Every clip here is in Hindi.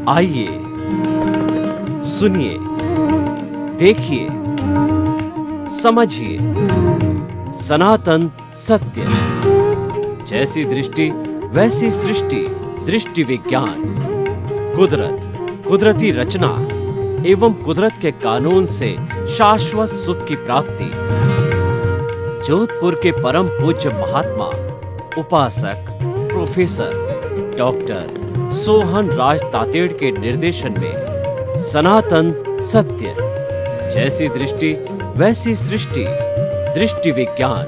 आइए सुनिए, देखिए, समझिए सनातन सत्य। जैसी दृष्टि वैसी सृष्टि, दृष्टि विज्ञान। कुदरत, कुदरती रचना एवं कुदरत के कानून से शाश्वत सुख की प्राप्ति। जोधपुर के परम पूज्य महात्मा उपासक प्रोफेसर डॉक्टर सोहन राज तातेड़ के निर्देशन में सनातन सत्य। जैसी दृष्टि वैसी सृष्टि, दृष्टि विज्ञान।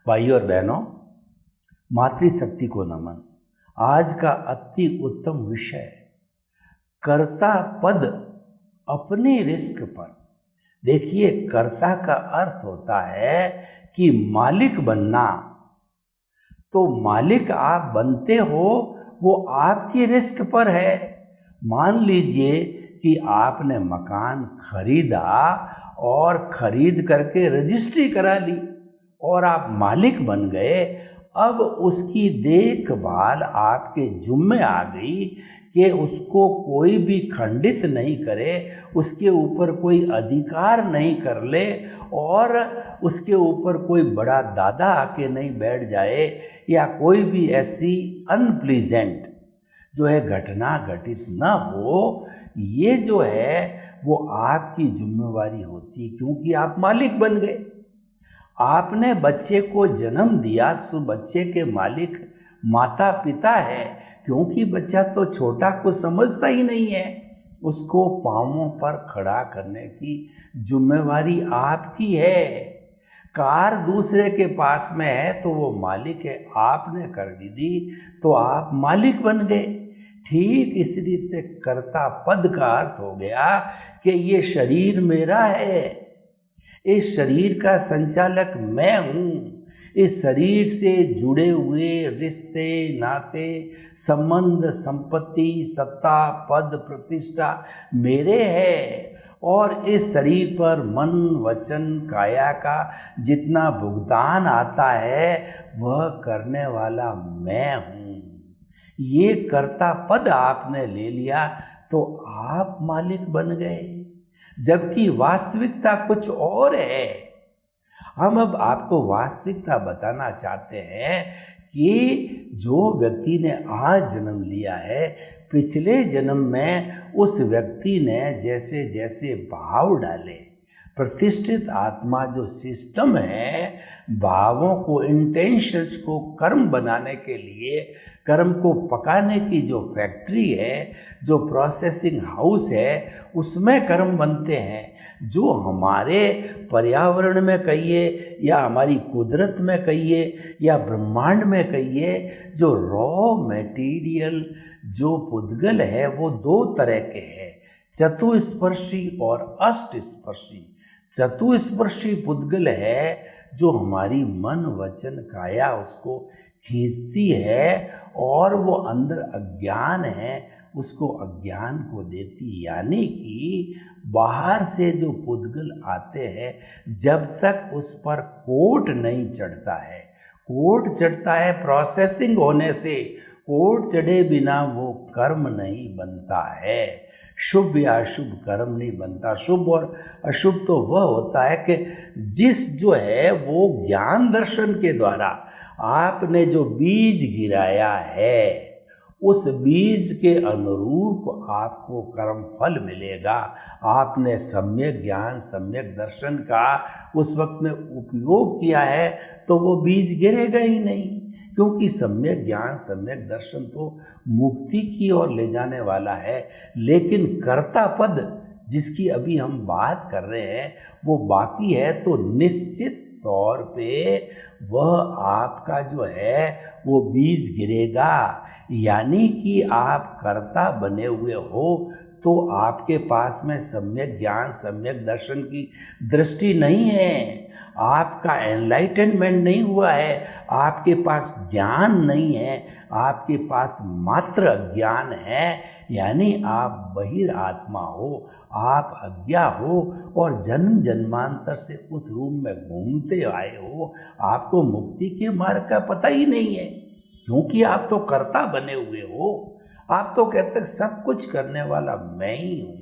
भाइयों और बहनों, मातृशक्ति को नमन। आज का अति उत्तम विषय, कर्ता पद अपने रिस्क पर। देखिए, कर्ता का अर्थ होता है कि मालिक बनना। तो मालिक आप बनते हो, वो आपकी रिस्क पर है। मान लीजिए कि आपने मकान खरीदा और खरीद करके रजिस्ट्री करा ली और आप मालिक बन गए। अब उसकी देखभाल आपके जुम्मे आ गई कि उसको कोई भी खंडित नहीं करे, उसके ऊपर कोई अधिकार नहीं कर ले और उसके ऊपर कोई बड़ा दादा आके नहीं बैठ जाए या कोई भी ऐसी अनप्लीजेंट जो है घटना घटित ना हो। ये जो है वो आपकी जिम्मेवारी होती, क्योंकि आप मालिक बन गए। आपने बच्चे को जन्म दिया तो बच्चे के मालिक माता पिता है, क्योंकि बच्चा तो छोटा कुछ समझता ही नहीं है। उसको पांवों पर खड़ा करने की जिम्मेवारी आपकी है। कार दूसरे के पास में है तो वो मालिक है, आपने खरीदी दी तो आप मालिक बन गए। ठीक इस रीत से कर्ता पद का अर्थ हो गया कि ये शरीर मेरा है, इस शरीर का संचालक मैं हूँ। इस शरीर से जुड़े हुए रिश्ते, नाते, संबंध, संपत्ति, सत्ता, पद, प्रतिष्ठा मेरे है। और इस शरीर पर मन, वचन, काया का जितना भुगतान आता है वह करने वाला मैं हूँ। ये कर्ता पद आपने ले लिया तो आप मालिक बन गए, जबकि वास्तविकता कुछ और है। हम अब आपको वास्तविकता बताना चाहते हैं कि जो व्यक्ति ने आज जन्म लिया है, पिछले जन्म में उस व्यक्ति ने जैसे जैसे भाव डाले, प्रतिष्ठित आत्मा जो सिस्टम है, भावों को, इंटेंशंस को कर्म बनाने के लिए, कर्म को पकाने की जो फैक्ट्री है, जो प्रोसेसिंग हाउस है, उसमें कर्म बनते हैं। जो हमारे पर्यावरण में कहिए या हमारी कुदरत में कहिए या ब्रह्मांड में कहिए, जो रॉ मटेरियल जो पुद्गल है वो दो तरह के हैं, चतुस्पर्शी और अष्टस्पर्शी। चतुस्पर्शी पुद्गल है जो हमारी मन, वचन, काया उसको खींचती है और वो अंदर अज्ञान है उसको अज्ञान को देती। यानी कि बाहर से जो पुद्गल आते हैं, जब तक उस पर कोट नहीं चढ़ता है, कोट चढ़ता है प्रोसेसिंग होने से, कोट चढ़े बिना वो कर्म नहीं बनता है, शुभ या अशुभ कर्म नहीं बनता। शुभ और अशुभ तो वह होता है कि जिस जो है वो ज्ञान दर्शन के द्वारा आपने जो बीज गिराया है, उस बीज के अनुरूप आपको कर्म फल मिलेगा। आपने सम्यक ज्ञान, सम्यक दर्शन का उस वक्त में उपयोग किया है तो वो बीज गिरेगा ही नहीं, क्योंकि सम्यक ज्ञान, सम्यक दर्शन तो मुक्ति की ओर ले जाने वाला है। लेकिन कर्ता पद जिसकी अभी हम बात कर रहे हैं वो बाकी है, तो निश्चित तौर पे वह आपका जो है वो बीज गिरेगा। यानी कि आप कर्ता बने हुए हो तो आपके पास में सम्यक ज्ञान, सम्यक दर्शन की दृष्टि नहीं है। आपका एनलाइटनमेंट नहीं हुआ है, आपके पास ज्ञान नहीं है, आपके पास मात्र ज्ञान है, यानी आप बहिर आत्मा हो, आप अज्ञा हो और जन्म जन्मांतर से उस रूम में घूमते आए हो। आपको मुक्ति के मार्ग का पता ही नहीं है, क्योंकि आप तो कर्ता बने हुए हो। आप तो कहते हैं सब कुछ करने वाला मैं ही हूँ,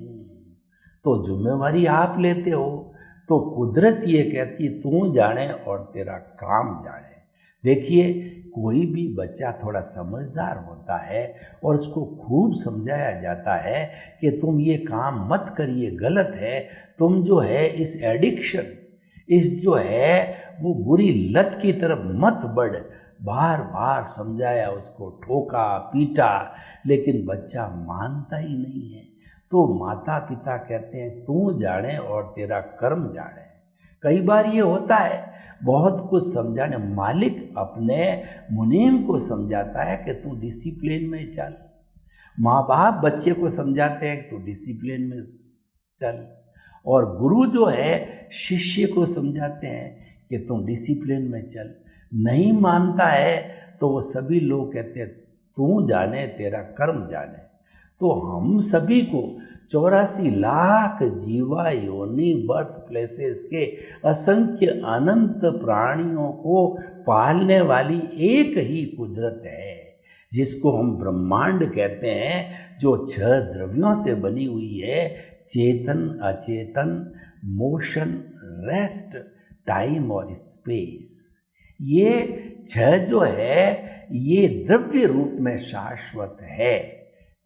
तो जिम्मेवारी आप लेते हो। तो कुदरत ये कहती तू जाने और तेरा काम जाने। देखिए, कोई भी बच्चा थोड़ा समझदार होता है और उसको खूब समझाया जाता है कि तुम ये काम मत करिए, गलत है, तुम जो है इस एडिक्शन, इस जो है वो बुरी लत की तरफ मत बढ़। बार बार समझाया, उसको ठोका पीटा, लेकिन बच्चा मानता ही नहीं है। तो माता पिता कहते हैं तू जाने और तेरा कर्म जाने। कई बार ये होता है, बहुत कुछ समझाने, मालिक अपने मुनीम को समझाता है कि तू डिसिप्लिन में चल। माँ बाप बच्चे को समझाते हैं कि तू डिसिप्लिन में चल, और गुरु जो है शिष्य को समझाते हैं कि तू डिसिप्लिन में चल। नहीं मानता है तो वो सभी लोग कहते हैं तू जाने तेरा कर्म जाने। तो हम सभी को 84 लाख जीवा योनि बर्थ प्लेसेस के असंख्य अनंत प्राणियों को पालने वाली एक ही कुदरत है, जिसको हम ब्रह्मांड कहते हैं, जो 6 द्रव्यों से बनी हुई है, चेतन, अचेतन, मोशन, रेस्ट, टाइम और स्पेस। ये 6 जो है ये द्रव्य रूप में शाश्वत है,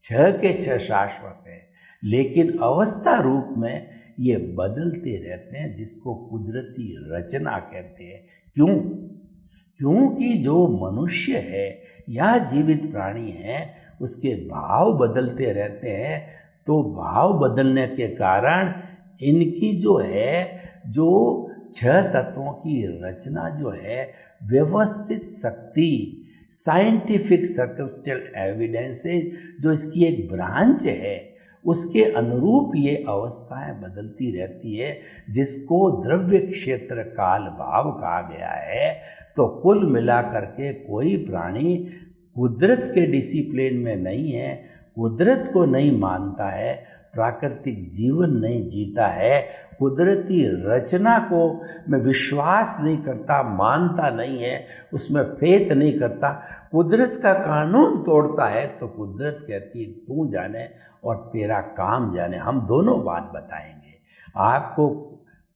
6 के 6 शाश्वत है, लेकिन अवस्था रूप में ये बदलते रहते हैं, जिसको कुदरती रचना कहते हैं। क्यों? क्योंकि जो मनुष्य है या जीवित प्राणी है उसके भाव बदलते रहते हैं। तो भाव बदलने के कारण इनकी जो है, जो 6 तत्वों की रचना जो है, व्यवस्थित शक्ति, साइंटिफिक सर्कमस्टेंशियल एविडेंसेस जो इसकी एक ब्रांच है, उसके अनुरूप ये अवस्थाएं बदलती रहती है, जिसको द्रव्य क्षेत्र काल भाव कहा गया है। तो कुल मिलाकर के कोई प्राणी कुदरत के डिसिप्लिन में नहीं है, कुदरत को नहीं मानता है, प्राकृतिक जीवन नहीं जीता है, कुदरती रचना को मैं विश्वास नहीं करता, मानता नहीं है, उसमें फेथ नहीं करता, कुदरत का कानून तोड़ता है, तो कुदरत कहती है तू जाने और तेरा काम जाने। हम दोनों बात बताएंगे आपको,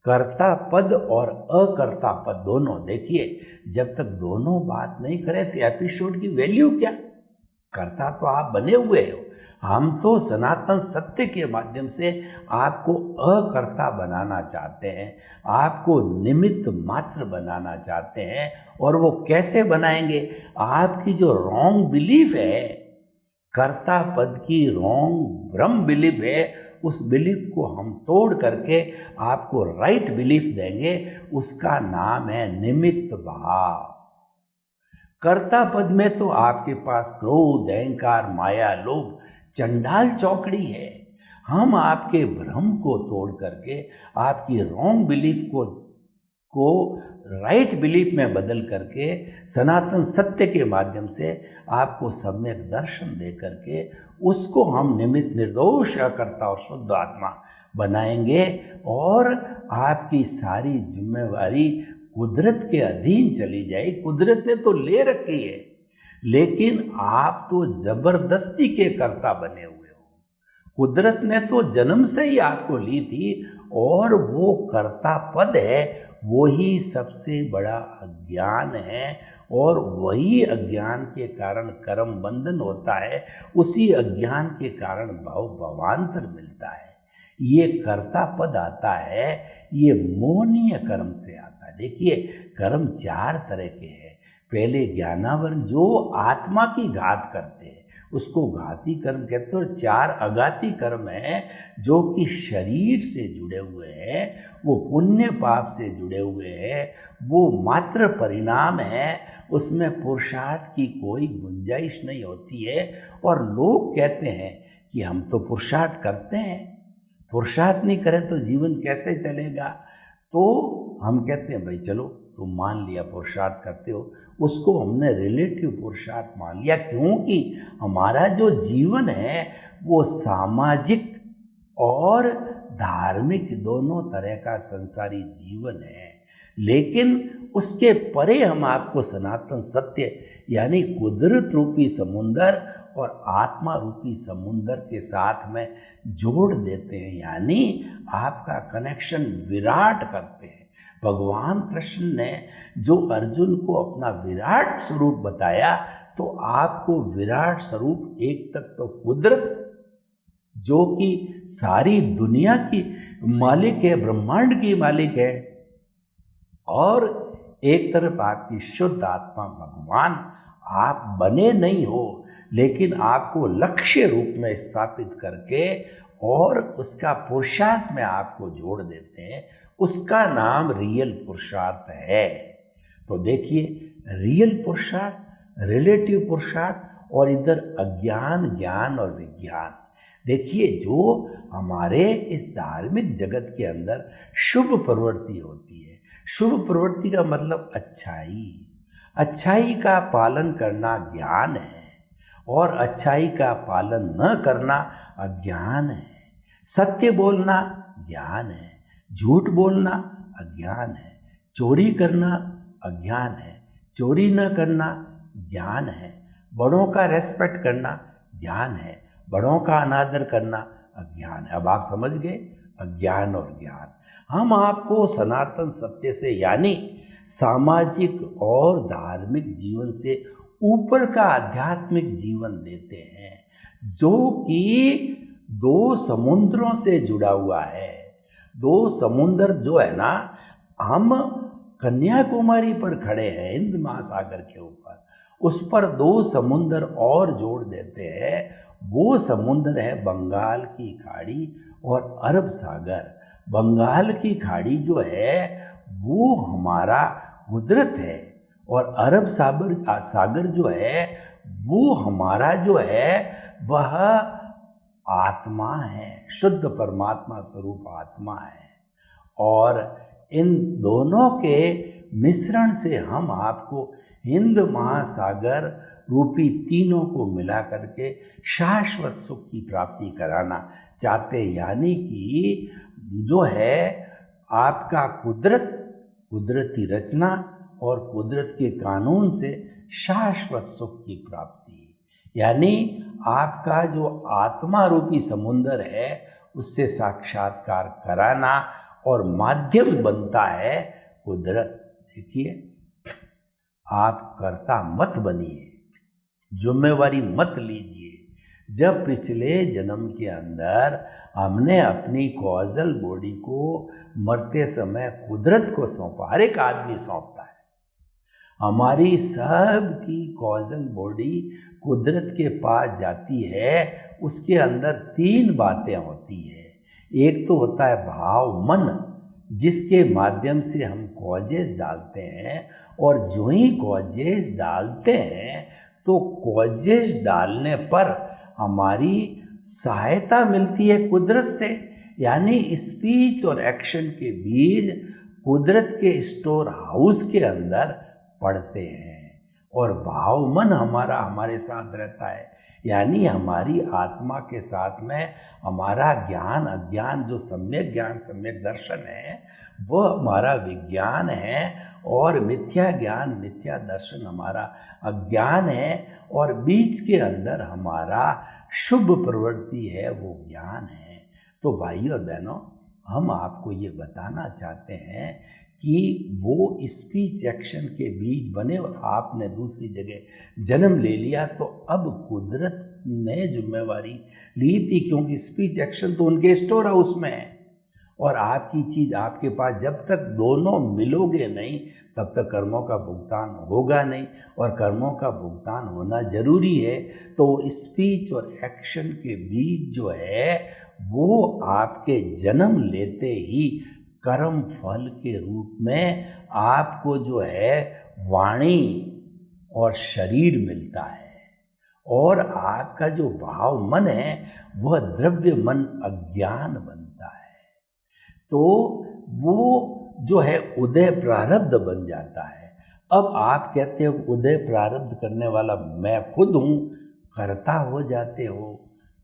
कर्ता पद और अकर्ता पद दोनों। देखिए, जब तक दोनों बात नहीं करें तो एपिसोड की वैल्यू क्या? कर्ता तो आप बने हुए हो, हम तो सनातन सत्य के माध्यम से आपको अकर्ता बनाना चाहते हैं, आपको निमित्त मात्र बनाना चाहते हैं। और वो कैसे बनाएंगे? आपकी जो रॉन्ग बिलीफ है, कर्ता पद की रॉन्ग भ्रम बिलीफ है, उस बिलीफ को हम तोड़ करके आपको राइट बिलीफ देंगे। उसका नाम है निमित्त भाव। कर्ता पद में तो आपके पास क्रोध, अहंकार, माया, लोभ, चंडाल चौकड़ी है। हम आपके भ्रम को तोड़ करके आपकी रॉन्ग बिलीफ को राइट बिलीफ में बदल करके सनातन सत्य के माध्यम से आपको सम्यक दर्शन दे करके उसको हम निमित्त, निर्दोष, अकर्ता और शुद्ध आत्मा बनाएंगे। और आपकी सारी जिम्मेवारी कुदरत के अधीन चली जाए। कुदरत ने तो ले रखी है, लेकिन आप तो जबरदस्ती के कर्ता बने हुए हो। कुदरत ने तो जन्म से ही आपको ली थी, और वो कर्ता पद है, वही सबसे बड़ा अज्ञान है, और वही अज्ञान के कारण कर्म बंधन होता है। उसी अज्ञान के कारण भवांतर मिलता है। ये कर्ता पद आता है, ये मोहनीय कर्म से आता है। देखिए, कर्म 4 तरह के हैं। पहले ज्ञानावरण, जो आत्मा की घात करते हैं उसको घाती कर्म कहते हैं, और 4 अघाती कर्म हैं जो कि शरीर से जुड़े हुए हैं, वो पुण्य पाप से जुड़े हुए हैं, वो मात्र परिणाम है, उसमें पुरुषार्थ की कोई गुंजाइश नहीं होती है। और लोग कहते हैं कि हम तो पुरुषार्थ करते हैं, पुरुषार्थ नहीं करें तो जीवन कैसे चलेगा? तो हम कहते हैं भाई चलो तुम मान लिया पुरुषार्थ करते हो, उसको हमने रिलेटिव पुरुषार्थ मान लिया, क्योंकि हमारा जो जीवन है वो सामाजिक और धार्मिक दोनों तरह का संसारी जीवन है। लेकिन उसके परे हम आपको सनातन सत्य यानी कुदरत रूपी समुंदर और आत्मा रूपी समुंदर के साथ में जोड़ देते हैं, यानी आपका कनेक्शन विराट करते हैं। भगवान कृष्ण ने जो अर्जुन को अपना विराट स्वरूप बताया, तो आपको विराट स्वरूप एक तक तो कुदरत जो कि सारी दुनिया की मालिक है, ब्रह्मांड की मालिक है, और एक तरफ आपकी शुद्ध आत्मा भगवान। आप बने नहीं हो, लेकिन आपको लक्ष्य रूप में स्थापित करके और उसका पुरुषार्थ में आपको जोड़ देते हैं, उसका नाम रियल पुरुषार्थ है। तो देखिए, रियल पुरुषार्थ, रिलेटिव पुरुषार्थ और इधर अज्ञान, ज्ञान और विज्ञान। देखिए, जो हमारे इस धार्मिक जगत के अंदर शुभ प्रवृत्ति होती है, शुभ प्रवृत्ति का मतलब अच्छाई, अच्छाई का पालन करना ज्ञान है, और अच्छाई का पालन न करना अज्ञान है। सत्य बोलना ज्ञान है, झूठ बोलना अज्ञान है, चोरी करना अज्ञान है, चोरी न करना ज्ञान है, बड़ों का रेस्पेक्ट करना ज्ञान है, बड़ों का अनादर करना अज्ञान है। अब आप समझ गए अज्ञान और ज्ञान। हम आपको सनातन सत्य से यानी सामाजिक और धार्मिक जीवन से ऊपर का आध्यात्मिक जीवन देते हैं, जो कि दो समुद्रों से जुड़ा हुआ है। दो समुद्र जो है ना, हम कन्याकुमारी पर खड़े हैं हिंद महासागर के ऊपर, उस पर दो समुद्र और जोड़ देते हैं। वो समुद्र है बंगाल की खाड़ी और अरब सागर। बंगाल की खाड़ी जो है वो हमारा कुदरत है, और अरब सागर जो है वो हमारा जो है वह आत्मा है, शुद्ध परमात्मा स्वरूप आत्मा है। और इन दोनों के मिश्रण से हम आपको हिंद महासागर रूपी तीनों को मिला करके शाश्वत सुख की प्राप्ति कराना चाहते, यानी कि जो है आपका कुदरत, कुदरती रचना और कुदरत के कानून से शाश्वत सुख की प्राप्ति, यानी आपका जो आत्मा रूपी समुंदर है उससे साक्षात्कार कराना, और माध्यम बनता है कुदरत। देखिए, आप कर्ता मत बनिए, जिम्मेवारी मत लीजिए। जब पिछले जन्म के अंदर हमने अपनी कॉजल बॉडी को मरते समय कुदरत को सौंपा, हर एक आदमी सौंपता है, हमारी सब की कॉजल बॉडी कुदरत के पास जाती है। उसके अंदर तीन बातें होती है। एक तो होता है भाव मन, जिसके माध्यम से हम कॉजेस डालते हैं, और जो ही कॉजेस डालते हैं तो कॉजेस डालने पर हमारी सहायता मिलती है कुदरत से, यानी स्पीच और एक्शन के बीज कुदरत के स्टोर हाउस के अंदर पड़ते हैं। और भाव मन हमारा हमारे साथ रहता है, यानी हमारी आत्मा के साथ में हमारा ज्ञान अज्ञान, जो सम्यक ज्ञान सम्यक दर्शन है वो हमारा विज्ञान है, और मिथ्या ज्ञान मिथ्या दर्शन हमारा अज्ञान है, और बीच के अंदर हमारा शुभ प्रवृत्ति है वो ज्ञान है। तो भाइयों और बहनों, हम आपको ये बताना चाहते हैं कि वो स्पीच एक्शन के बीज बने और आपने दूसरी जगह जन्म ले लिया, तो अब कुदरत ने जिम्मेवारी ली थी, क्योंकि स्पीच एक्शन तो उनके स्टोर हाउस में है, और आपकी चीज़ आपके पास जब तक दोनों मिलोगे नहीं तब तक कर्मों का भुगतान होगा नहीं, और कर्मों का भुगतान होना जरूरी है। तो स्पीच और एक्शन के बीज जो है वो आपके जन्म लेते ही कर्म फल के रूप में आपको जो है वाणी और शरीर मिलता है, और आपका जो भाव मन है वह द्रव्य मन अज्ञान बनता है। तो वो जो है उदय प्रारब्ध बन जाता है। अब आप कहते हो उदय प्रारब्ध करने वाला मैं खुद हूँ, कर्ता हो जाते हो,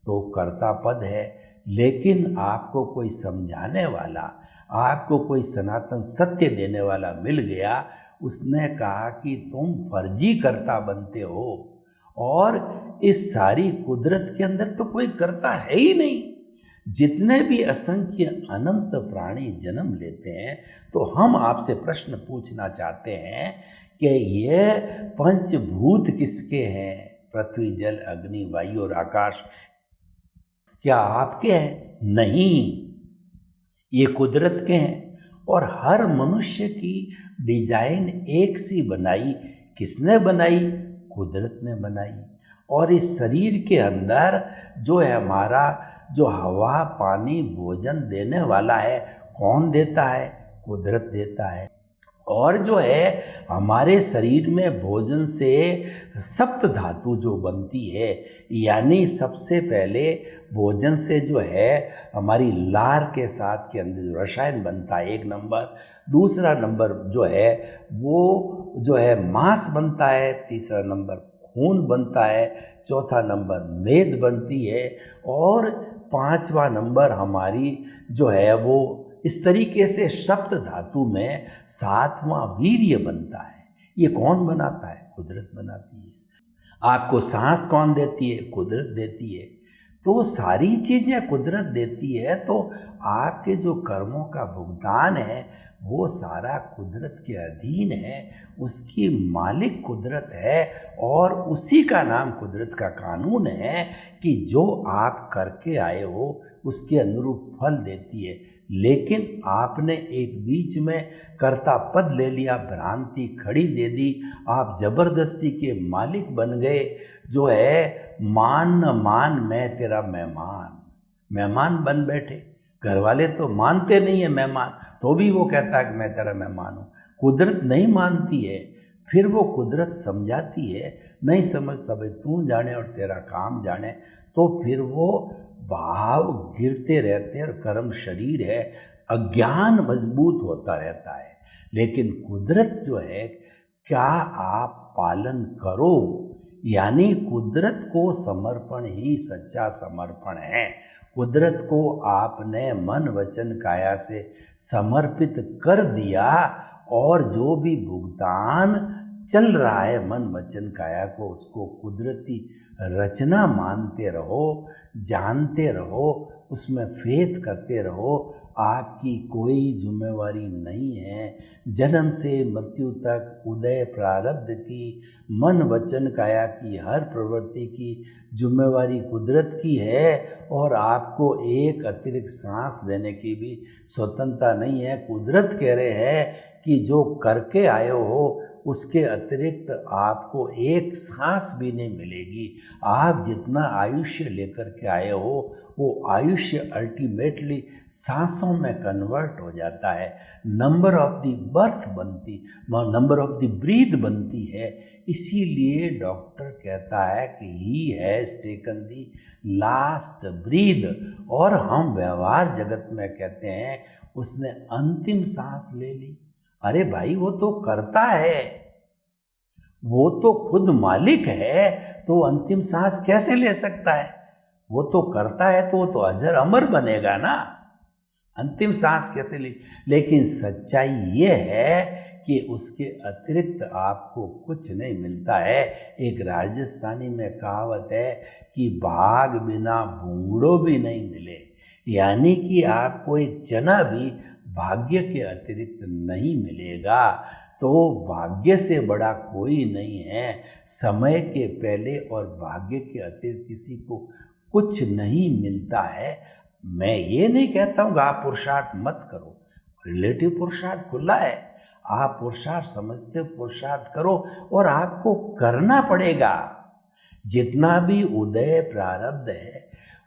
तो कर्ता पद है। लेकिन आपको कोई समझाने वाला, आपको कोई सनातन सत्य देने वाला मिल गया, उसने कहा कि तुम फर्जी कर्ता बनते हो और इस सारी कुदरत के अंदर तो कोई कर्ता है ही नहीं। जितने भी असंख्य अनंत प्राणी जन्म लेते हैं, तो हम आपसे प्रश्न पूछना चाहते हैं कि ये पंचभूत किसके हैं? पृथ्वी, जल, अग्नि, वायु और आकाश क्या आपके हैं? नहीं, ये कुदरत के हैं। और हर मनुष्य की डिजाइन एक सी बनाई, किसने बनाई? कुदरत ने बनाई। और इस शरीर के अंदर जो है हमारा जो हवा, पानी, भोजन देने वाला है, कौन देता है? कुदरत देता है। और जो है हमारे शरीर में भोजन से सप्त धातु जो बनती है, यानी सबसे पहले भोजन से जो है हमारी लार के साथ के अंदर जो रसायन बनता है, एक नंबर। दूसरा नंबर जो है वो जो है मांस बनता है। तीसरा नंबर खून बनता है। चौथा नंबर मेद बनती है। और पांचवा नंबर हमारी जो है वो इस तरीके से सप्त धातु में सातवां वीर्य बनता है। ये कौन बनाता है? कुदरत बनाती है। आपको सांस कौन देती है? कुदरत देती है। तो सारी चीज़ें कुदरत देती है। तो आपके जो कर्मों का भुगतान है वो सारा कुदरत के अधीन है। उसकी मालिक कुदरत है और उसी का नाम कुदरत का कानून है कि जो आप करके आए हो उसके अनुरूप फल देती है। लेकिन आपने एक बीच में कर्ता पद ले लिया, भ्रांति खड़ी दे दी, आप जबरदस्ती के मालिक बन गए। जो है मान न मान मैं तेरा मेहमान बन बैठे। घर वाले तो मानते नहीं है मेहमान, तो भी वो कहता है कि मैं तेरा मेहमान हूँ। कुदरत नहीं मानती है, फिर वो कुदरत समझाती है, नहीं समझता भाई तू जाने और तेरा काम जाने। तो फिर वो भाव गिरते रहते हैं और कर्म शरीर है, अज्ञान मजबूत होता रहता है। लेकिन कुदरत जो है, क्या आप पालन करो, यानी कुदरत को समर्पण ही सच्चा समर्पण है। कुदरत को आपने मन वचन काया से समर्पित कर दिया और जो भी भुगतान चल रहा है मन वचन काया को, उसको कुदरती रचना मानते रहो, जानते रहो, उसमें फेथ करते रहो। आपकी कोई जिम्मेवारी नहीं है। जन्म से मृत्यु तक उदय प्रारब्ध की, मन वचन काया की हर प्रवृत्ति की जिम्मेवारी कुदरत की है। और आपको एक अतिरिक्त सांस लेने की भी स्वतंत्रता नहीं है। कुदरत कह रहे हैं कि जो करके आए हो उसके अतिरिक्त आपको एक सांस भी नहीं मिलेगी। आप जितना आयुष्य लेकर के आए हो वो आयुष्य अल्टीमेटली सांसों में कन्वर्ट हो जाता है। नंबर ऑफ द बर्थ बनती, नंबर ऑफ द ब्रीथ बनती है। इसीलिए डॉक्टर कहता है कि he has taken the last breath. और हम व्यवहार जगत में कहते हैं उसने अंतिम सांस ले ली। अरे भाई वो तो करता है, वो तो खुद मालिक है, तो अंतिम सांस कैसे ले सकता है? वो तो करता है तो वो तो अजर अमर बनेगा ना, अंतिम सांस कैसे ले? लेकिन सच्चाई ये है कि उसके अतिरिक्त आपको कुछ नहीं मिलता है। एक राजस्थानी में कहावत है कि बाघ बिना भूंगड़ो भी नहीं मिले, यानी कि आपको एक चना भी भाग्य के अतिरिक्त नहीं मिलेगा। तो भाग्य से बड़ा कोई नहीं है। समय के पहले और भाग्य के अतिरिक्त किसी को कुछ नहीं मिलता है। मैं ये नहीं कहता हूँ कि आप पुरुषार्थ मत करो, रिलेटिव पुरुषार्थ खुला है। आप पुरुषार्थ समझते हो, पुरुषार्थ करो और आपको करना पड़ेगा। जितना भी उदय प्रारब्ध है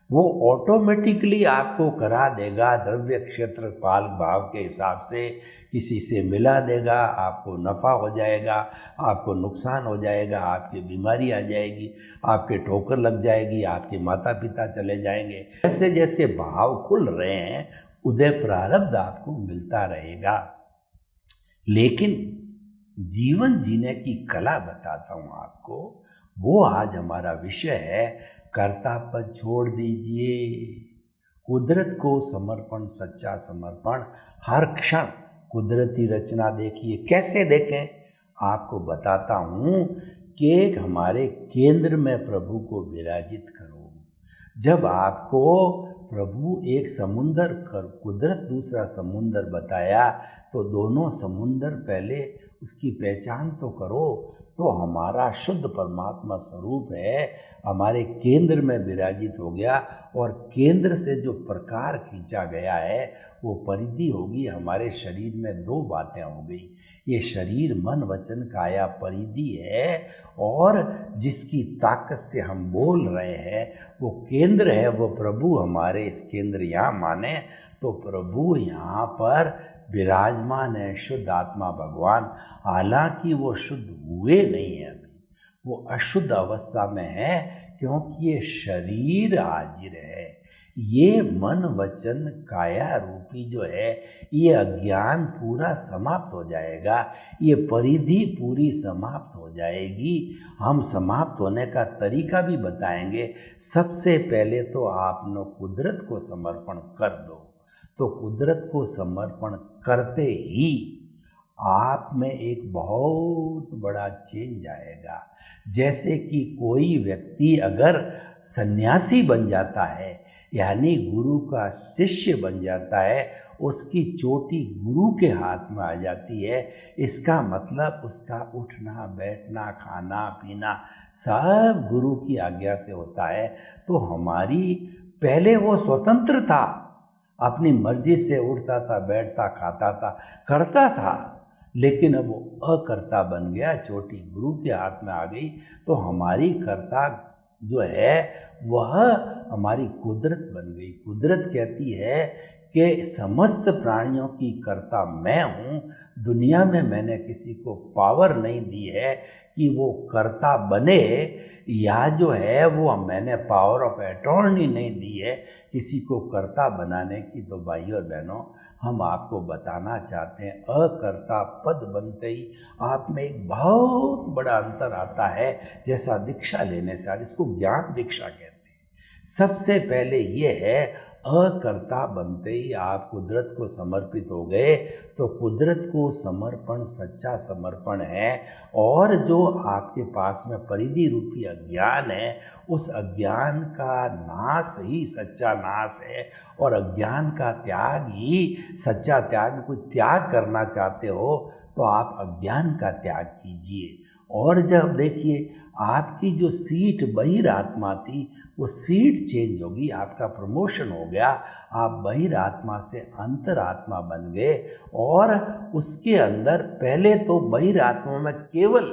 वो ऑटोमेटिकली आपको करा देगा। द्रव्य क्षेत्र पाल भाव के हिसाब से किसी से मिला देगा, आपको नफ़ा हो जाएगा, आपको नुकसान हो जाएगा, आपकी बीमारी आ जाएगी, आपके ठोकर लग जाएगी, आपके माता पिता चले जाएंगे। जैसे जैसे भाव खुल रहे हैं उदय प्रारब्ध आपको मिलता रहेगा। लेकिन जीवन जीने की कला बताता हूँ आपको, वो आज हमारा विषय है। कर्ता पद छोड़ दीजिए, कुदरत को समर्पण, सच्चा समर्पण। हर क्षण कुदरती रचना देखिए। कैसे देखें? आपको बताता हूँ कि हमारे केंद्र में प्रभु को विराजित करो। जब आपको प्रभु एक समुंदर कर, कुदरत दूसरा समुंदर बताया, तो दोनों समुंदर पहले उसकी पहचान तो करो। तो हमारा शुद्ध परमात्मा स्वरूप है, हमारे केंद्र में विराजित हो गया, और केंद्र से जो प्रकार खींचा गया है वो परिधि होगी। हमारे शरीर में दो बातें हो गई, ये शरीर मन वचन काया परिधि है, और जिसकी ताकत से हम बोल रहे हैं वो केंद्र है, वो प्रभु। हमारे इस केंद्र यहाँ माने तो प्रभु यहाँ पर विराजमान है, शुद्ध आत्मा भगवान। हालांकि वो शुद्ध हुए नहीं है अभी, वो अशुद्ध अवस्था में है, क्योंकि ये शरीर हाजिर है। ये मन वचन काया रूपी जो है, ये अज्ञान पूरा समाप्त हो जाएगा, ये परिधि पूरी समाप्त हो जाएगी। हम समाप्त होने का तरीका भी बताएंगे। सबसे पहले तो आपने कुदरत को समर्पण कर दो, तो कुदरत को समर्पण करते ही आप में एक बहुत बड़ा चेंज आएगा। जैसे कि कोई व्यक्ति अगर सन्यासी बन जाता है, यानी गुरु का शिष्य बन जाता है, उसकी चोटी गुरु के हाथ में आ जाती है। इसका मतलब उसका उठना बैठना खाना पीना सब गुरु की आज्ञा से होता है। तो हमारी, पहले वो स्वतंत्र था, अपनी मर्जी से उठता था, बैठता, खाता था, करता था, लेकिन अब वो अकर्ता बन गया, चोटी गुरु के हाथ में आ गई। तो हमारी कर्ता जो है वह हमारी कुदरत बन गई। कुदरत कहती है कि समस्त प्राणियों की कर्ता मैं हूँ। दुनिया में मैंने किसी को पावर नहीं दी है कि वो कर्ता बने, या जो है वो मैंने पावर ऑफ अटॉर्नी नहीं दी है किसी को कर्ता बनाने की। तो भाई और बहनों, हम आपको बताना चाहते हैं, अकर्ता पद बनते ही आप में एक बहुत बड़ा अंतर आता है। जैसा दीक्षा लेने से, आज इसको ज्ञान दीक्षा कहते हैं। सबसे पहले ये है, अकर्ता बनते ही आप कुदरत को समर्पित हो गए, तो कुदरत को समर्पण सच्चा समर्पण है। और जो आपके पास में परिधि रूपी अज्ञान है, उस अज्ञान का नाश ही सच्चा नाश है, और अज्ञान का त्याग ही सच्चा त्याग। कोई त्याग करना चाहते हो तो आप अज्ञान का त्याग कीजिए। और जब देखिए आपकी जो सीट बहिरात्मा थी, वो सीट चेंज होगी, आपका प्रमोशन हो गया, आप बहिरात्मा से अंतरात्मा बन गए। और उसके अंदर पहले तो बहिरात्मा में केवल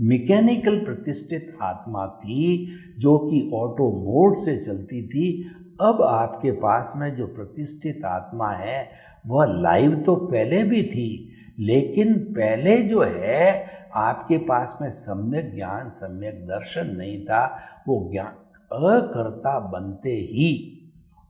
मैकेनिकल प्रतिष्ठित आत्मा थी, जो कि ऑटो मोड से चलती थी। अब आपके पास में जो प्रतिष्ठित आत्मा है वह लाइव तो पहले भी थी, लेकिन पहले जो है आपके पास में सम्यक ज्ञान सम्यक दर्शन नहीं था। वो ज्ञान अकर्ता बनते ही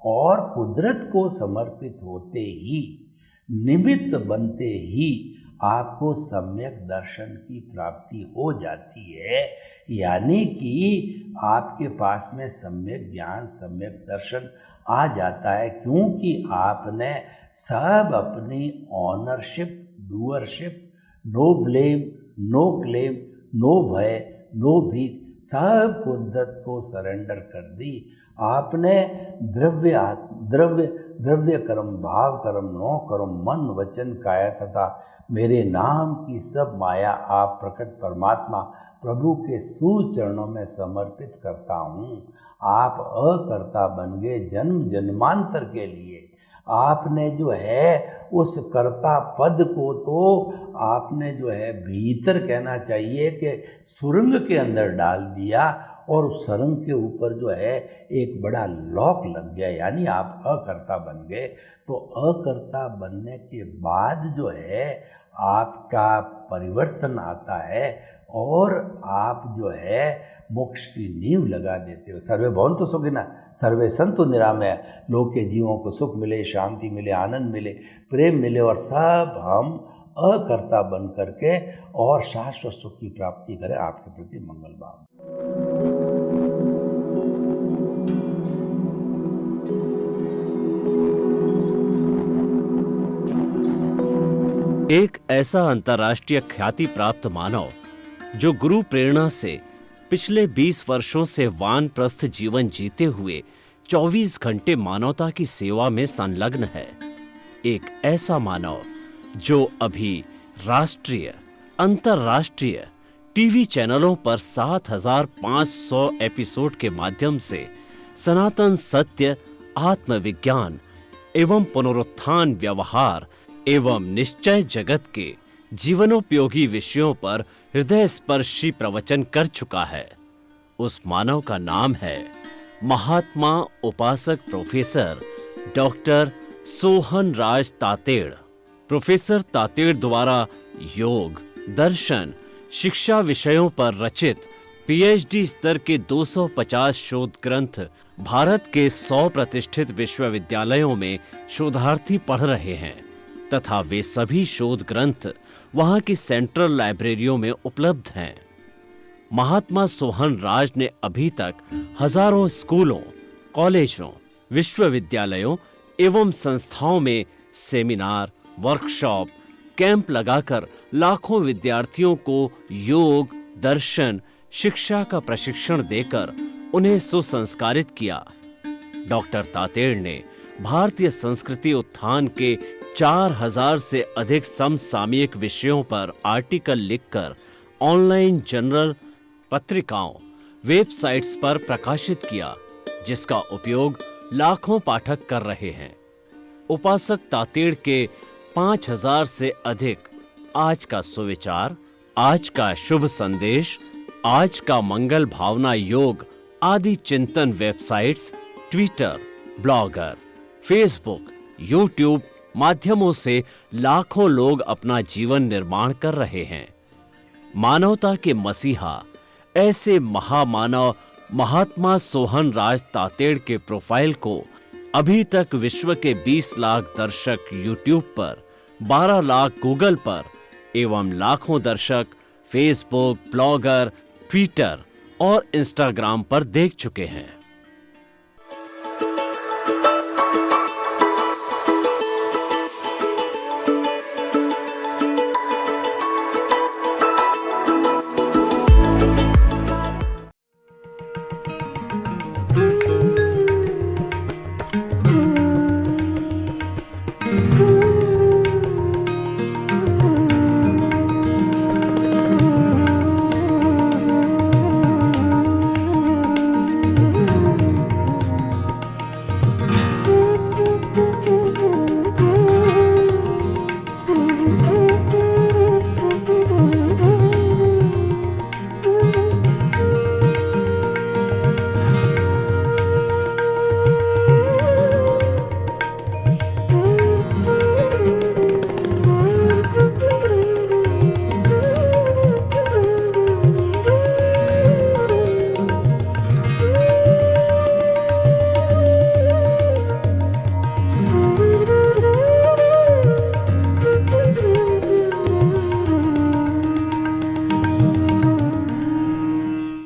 और कुदरत को समर्पित होते ही, निमित्त बनते ही आपको सम्यक दर्शन की प्राप्ति हो जाती है। यानी कि आपके पास में सम्यक ज्ञान सम्यक दर्शन आ जाता है, क्योंकि आपने सब अपनी ownership, doership, no blame, no claim, no भय, नो भीख, सब कुदरत को सरेंडर कर दी। आपने द्रव्य कर्म, भाव कर्म, नो कर्म, मन वचन काया तथा मेरे नाम की सब माया आप प्रकट परमात्मा प्रभु के सुचरणों में समर्पित करता हूँ। आप अकर्ता बन गए जन्म जन्मांतर के लिए। आपने जो है उस कर्ता पद को तो आपने जो है भीतर कहना चाहिए कि सुरंग के अंदर डाल दिया, और उस सुरंग के ऊपर जो है एक बड़ा लॉक लग गया, यानी आप अकर्ता बन गए। तो अकर्ता बनने के बाद जो है आपका परिवर्तन आता है, और आप जो है मोक्ष की नींव लगा देते हो। सर्वे भवन्तु सुखिनः, सर्वे सन्तु निरामया। लोक के जीवों को सुख मिले, शांति मिले, आनंद मिले, प्रेम मिले, और सब हम अकर्ता बन करके और शाश्वत सुख की प्राप्ति करें। आपके प्रति मंगल भाव। एक ऐसा अंतर्राष्ट्रीय ख्याति प्राप्त मानव जो गुरु प्रेरणा से पिछले 20 वर्षों से वानप्रस्थ जीवन जीते हुए 24 घंटे मानवता की सेवा में संलग्न है। एक ऐसा मानव जो अभी राष्ट्रीय, अंतर्राष्ट्रीय टीवी चैनलों पर 7,500 एपिसोड के माध्यम से सनातन सत्य, आत्मविज्ञान एवं पुनरुत्थान, व्यवहार एवं निश्चय जगत के जीवनोपयोगी विषयों पर हृदय स्पर्शी प्रवचन कर चुका है। उस मानव का नाम है महात्मा उपासक प्रोफेसर डॉक्टर सोहन राज तातेड़। प्रोफेसर तातेड़ द्वारा योग, दर्शन, शिक्षा विषयों पर रचित पीएचडी स्तर के 250 शोध ग्रंथ भारत के 100 प्रतिष्ठित विश्वविद्यालयों में शोधार्थी पढ़ रहे हैं तथा वे सभी शोध ग्रंथ वहां की सेंट्रल लाइब्रेरियों में उपलब्ध हैं। महात्मा सोहन राज ने अभी तक हजारों स्कूलों, कॉलेजों, विश्वविद्यालयों एवं संस्थाओं में सेमिनार, वर्कशॉप, कैंप लगाकर लाखों विद्यार्थियों को योग, दर्शन, शिक्षा का प्रशिक्षण देकर उन्हें सुसंस्कारित किया। डॉक्टर तातेड़ ने भारतीय संस्कृति उत्थान के 4000 से अधिक समसामयिक विषयों पर आर्टिकल लिखकर ऑनलाइन जर्नल, पत्रिकाओं, वेबसाइट्स पर प्रकाशित किया, जिसका उपयोग लाखों पाठक कर रहे हैं। उपासक तातेड़ के 5000 से अधिक आज का सुविचार, आज का शुभ संदेश, आज का मंगल भावना योग आदि चिंतन websites, Twitter, blogger, Facebook, YouTube माध्यमों से लाखों लोग अपना जीवन निर्माण कर रहे हैं। मानवता के मसीहा ऐसे महामानव महात्मा सोहन राज तातेड़ के प्रोफाइल को अभी तक विश्व के 20 लाख दर्शक यूट्यूब पर, 12 लाख गूगल पर एवं लाखों दर्शक फेसबुक, ब्लॉगर, ट्विटर और इंस्टाग्राम पर देख चुके हैं।